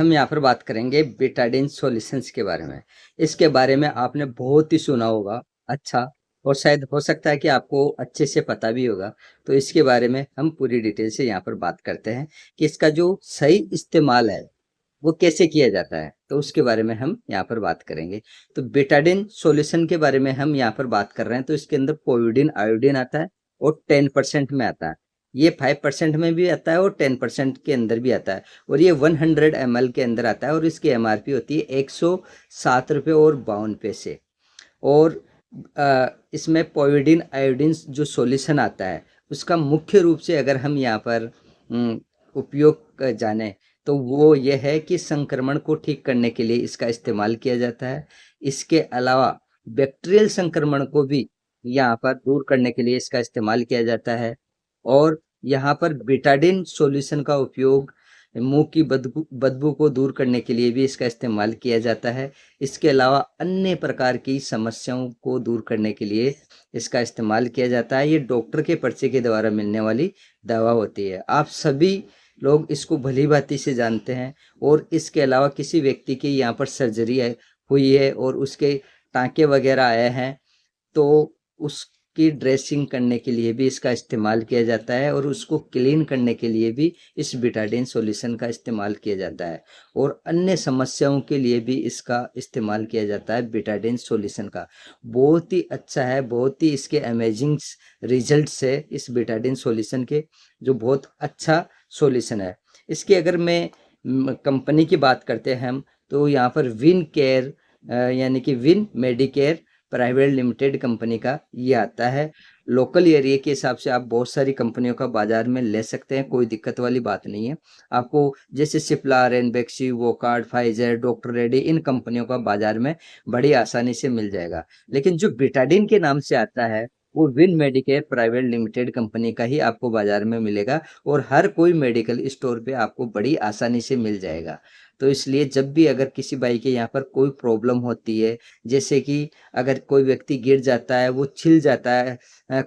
हम यहाँ पर बात करेंगे बेटाडीन सॉल्यूशंस के बारे में। इसके बारे में आपने बहुत ही सुना होगा। अच्छा, और शायद हो सकता है कि आपको अच्छे से पता भी होगा। तो इसके बारे में हम पूरी डिटेल से यहाँ पर बात करते हैं कि इसका जो सही इस्तेमाल है वो कैसे किया जाता है, तो उसके बारे में हम यहाँ पर बात करेंगे। तो बेटाडीन सॉल्यूशन के बारे में हम यहाँ पर बात कर रहे हैं। तो इसके अंदर पोविडीन आयोडीन आता है और 10% में आता है। ये 5% में भी आता है और 10% के अंदर भी आता है, और ये 100 ml के अंदर आता है, और इसकी एमआरपी होती है 107 रुपये और 52 पैसे। और इसमें पोविडीन आयोडीन जो सॉल्यूशन आता है उसका मुख्य रूप से अगर हम यहाँ पर उपयोग जाने तो वो ये है कि संक्रमण को ठीक करने के लिए इसका इस्तेमाल किया जाता है। इसके अलावा बैक्टीरियल संक्रमण को भी यहाँ पर दूर करने के लिए इसका इस्तेमाल किया जाता है। और यहाँ पर बेटाडीन सॉल्यूशन का उपयोग मुंह की बदबू को दूर करने के लिए भी इसका इस्तेमाल किया जाता है। इसके अलावा अन्य प्रकार की समस्याओं को दूर करने के लिए इसका इस्तेमाल किया जाता है। ये डॉक्टर के पर्चे के द्वारा मिलने वाली दवा होती है। आप सभी लोग इसको भली भांति से जानते हैं। और इसके अलावा किसी व्यक्ति की यहाँ पर सर्जरी हुई है और उसके टाँके वगैरह आए हैं, तो उसकी ड्रेसिंग करने के लिए भी इसका इस्तेमाल किया जाता है, और उसको क्लीन करने के लिए भी इस बेटाडीन सॉल्यूशन का इस्तेमाल किया जाता है। और अन्य समस्याओं के लिए भी इसका इस्तेमाल किया जाता है। बेटाडीन सॉल्यूशन का बहुत ही अच्छा है, बहुत ही इसके अमेजिंग रिजल्ट्स है इस बेटाडीन सॉल्यूशन के, जो बहुत अच्छा सॉल्यूशन है। इसकी अगर मैं कंपनी की बात करते हैं हम, तो यहाँ पर विन केयर यानी कि win Medicare private limited company का ये आता है। लोकल एरिया के हिसाब से आप बहुत सारी कंपनियों का बाजार में ले सकते हैं, कोई दिक्कत वाली बात नहीं है। आपको जैसे सिप्ला, रेनबेक्सी, वोकार्ड, फाइजर, डॉक्टर रेड्डी, इन कंपनियों का बाजार में बड़ी आसानी से मिल जाएगा। लेकिन जो बेटाडीन के नाम से आता है वो win Medicare private limited company का ही आपको बाजार में मिलेगा, और हर कोई मेडिकल स्टोर पे आपको बड़ी आसानी से मिल जाएगा। तो इसलिए जब भी अगर किसी भाई के यहाँ पर कोई प्रॉब्लम होती है, जैसे कि अगर कोई व्यक्ति गिर जाता है, वो छिल जाता है,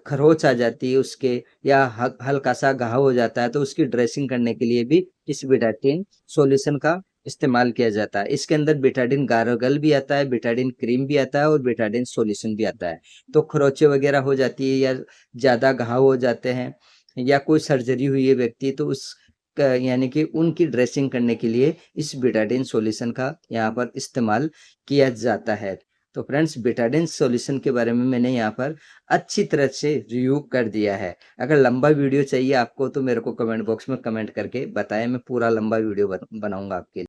खरोच आ जाती है उसके, या हल्का सा घाव हो जाता है, तो उसकी ड्रेसिंग करने के लिए भी इस बेटाडीन सॉल्यूशन का इस्तेमाल किया जाता है। इसके अंदर बेटाडीन गार्गल भी आता है, बेटाडीन क्रीम भी आता है, और बेटाडीन सॉल्यूशन भी आता है। तो खरोचे वगैरह हो जाती है, या ज़्यादा घाव हो जाते हैं, या कोई सर्जरी हुई है व्यक्ति, तो उस यानी कि उनकी ड्रेसिंग करने के लिए इस बेटाडीन सॉल्यूशन का यहाँ पर इस्तेमाल किया जाता है। तो फ्रेंड्स, बेटाडीन सॉल्यूशन के बारे में मैंने यहाँ पर अच्छी तरह से रिव्यू कर दिया है। अगर लंबा वीडियो चाहिए आपको तो मेरे को कमेंट बॉक्स में कमेंट करके बताएं, मैं पूरा लंबा वीडियो बनाऊंगा आपके लिए।